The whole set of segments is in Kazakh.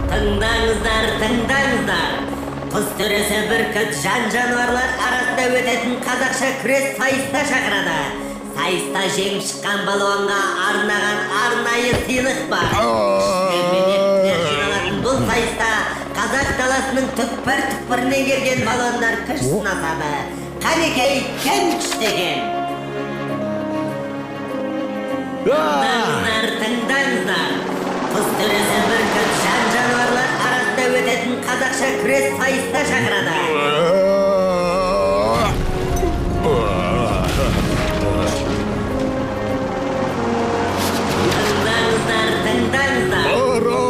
Тыңдаңыздар. Құз төресі бүркіт жан-жануарлар арасында өтетін қазақша күрес сайыста шақырады. Сайыста жеңіп шыққан балуанға арнаған арнайы сыйлық бар. Күштермен жиналатын бұл сайыста қазақ даласының түкпір-түкпірінен келген балуандар күш сынасады. Қанекей, кім күштеген? Тыңдаңыздар. Құз төресі бүркіт жан-жануарлар арасында өтетін қазақша күрес сайыста шақырады. Тыңдаңыздар.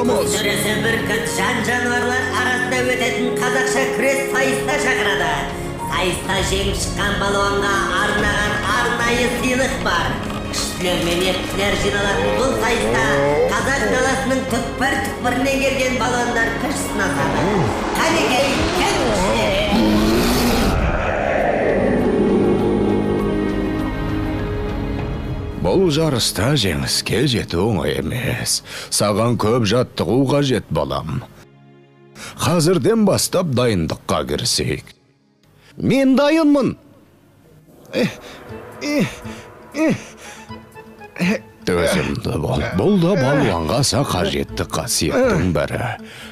Құз төресі бүркіт жан-жануарлар арасында өтетін қазақша күрес сайыста шақырады. Сайыста жеңіп шыққан балуанға арнаған арнайы сыйлық бар. Күштілер мен ектілер жиналатын бұл сайыста қазақ даласының түкпір-түкпірінен келген балуандар күш сынасады. Қанекей, кім күштеген? Бұл жарыста жеңіске жету оңай емес. Саған көп жаттығу қажет, балам. Қазірден бастап дайындыққа кірісейік. Мен дайынмын. Төзімді бол. Бұл да балуанға аса қажетті қасиеттің бірі.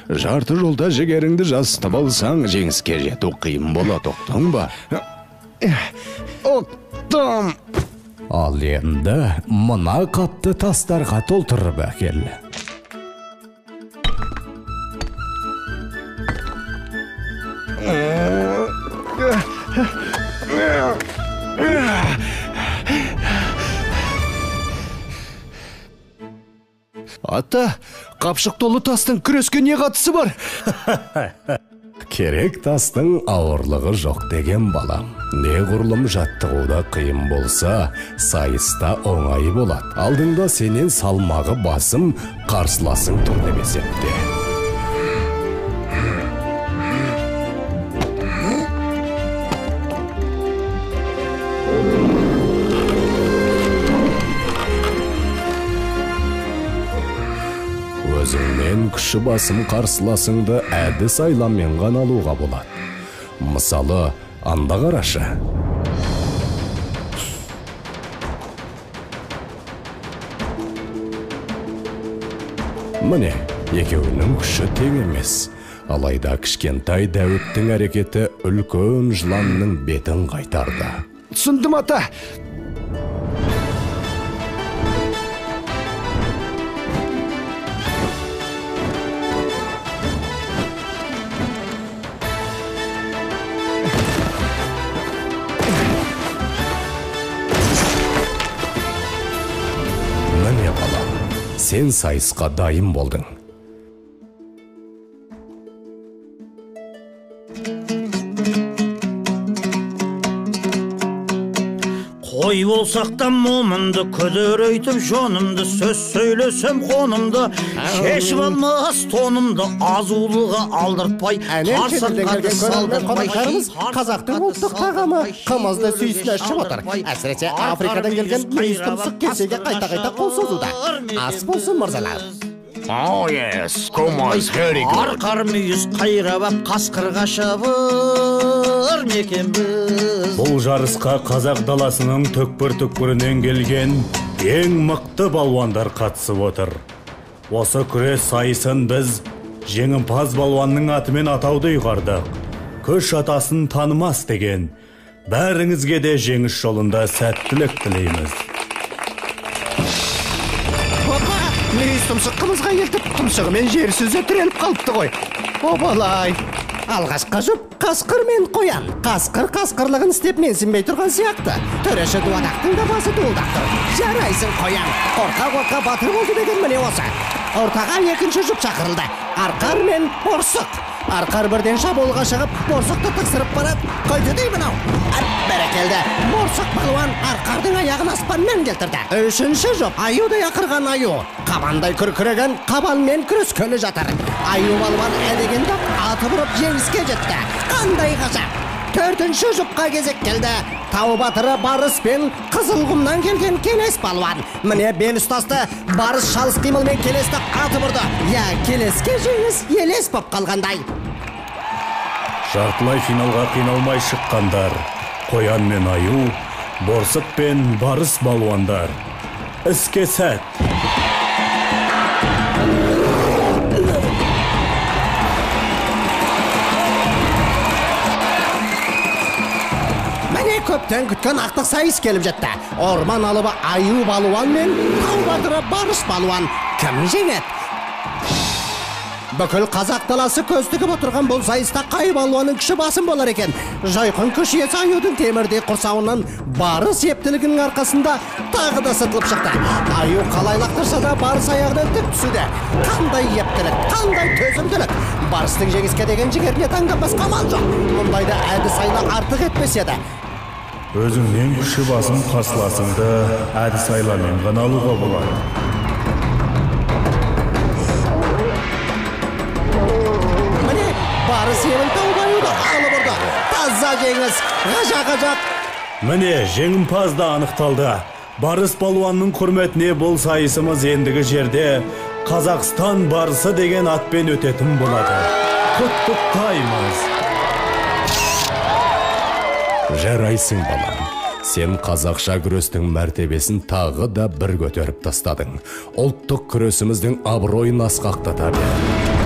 Жарты жолда жігеріңді жасытып алсаң, жеңіске жету қиын болады, ұқтың ба? Ұқтым. Ал енді мына қапты тастарға толтырып әкел. Ата, қапшық толы тастың күреске не қатысы бар? Керек тастың ауырлығы жоқ деген балам. Неғұрлым жаттығуда қиын болса, сайыста оңай болады. Алдыңда сенен салмағы басым, қарсыласың тұр деп есепте. Өзіңнен күші басым қарсыласыңды әдіс айламен ғана алуға болады. Мысалы, анда қарашы. Міне, екеуінің күші тең емес. Алайда кішкентай Дәуіттің әрекеті үлкен жыланның бетін қайтарды. Түсіндім, ата. Сен сайысқа дайын болдың. Қой болсақтан момынды, күдірейтіп жонымды, сөз сөйлесем қонымды, шешіп алмас тонымды, азулыға алдыртпай, қарсаққарды салдыртпай. Қазақтың ұлттық тағамы қымызды сүйісіне ішіп отыр. Әсіресе Африкадан келген мүйіз тұмсық кесеге қайта-қайта қол созуда. Ас болсын, мырзалар. Oh yes, комыз, very good. Арқар мүйіз қайрап ап қасқырға шабыр мекенбіз. Бұл жарысқа қазақ даласының түкпір-түкпірінен келген ең мықты балуандар қатысып отыр. Осы күрес сайысын біз жеңімпаз балуанның атымен атауды ұйғардық. Күш атасын танымас деген. Бәріңізге де жеңіс жолында сәттілік тілейміз. Мүйіз тұмсық қымызға елтіп, тұмсығымен жер сөзі түреліп қалыпты ғой. Обалай. Алғашқа жұп, қасқыр мен қоян. Қасқыр қасқырлығын істеп менсінбей тұрған сияқты. Төреші дуадақтың да басы дуылдақ тұр. Жарайсың қоян. Қорқа батыр болды деген міне осы. Ортаға екінші жұп шақырылды. Арқар мен борсық. Арқар бірден шабуылға шығып, борсықты тықсырып барады. Қойды дей мынау. Бәрекелді. Борсық балуан арқардың аяғын аспанмен келтірді. Үшінші жұп, аюдай ақырған аю. Қабандай күркіреген қабанмен күрескелі жатыр. Аю балуан әлегенді атып ұрып жеңіске жетті. Қандай ғажап. 4-ші жұпқа кезек келді. Тау батыры Барыс пен Қызылқұмнан келген Келес балуан. Міне бел ұстасты. Барыс шалыс қимылмен Келесті атып ұрды. Я, Келеске жеңіс елес боп қалғандай. Жартылай финалға қиналмай шыққандар. Қоян мен Аю, Борсық пен Барыс балуандар. Іске сәт. Міне көптен күткен ақтық сайыс келіп жатты. Орман алыбы Аю балуан мен Тау батыры Барыс балуан. Кім жеңеді? Бүкіл қазақ даласы көз тігіп отырған бұл сайыста қай балуанның күші басым болар екен. Жайқын күш иесі Аюдың темірдей құрсауынан Барыс ептілігінің арқасында тағы да сытылып шықты. Аю қалай лақтырса да Барыс аяғынан тік түсуде. Қандай ептілік, қандай төзімділік. Барыстың жеңіске деген жігеріне таңданбас қамал жоқ. Мұндайда әдіс айла артық етпес еді. Өзіңнен күші басым қарсыласыңды әдіс айламен ғана алуға болады. Барыс емін тауып Аюды алып ұрды. Таза жеңіс, ғажақ. Міне жеңімпаз да анықталды. Барыс балуанның құрметіне бұл сайысымыз ендігі жерде Қазақстан барысы деген атпен өтетін болады. Құттықтаймыз. Жарайсың балам. Сен қазақша күрестің мәртебесін тағы да бір көтеріп тастадың. Ұлттық күресіміздің абыройын асқақтата бер.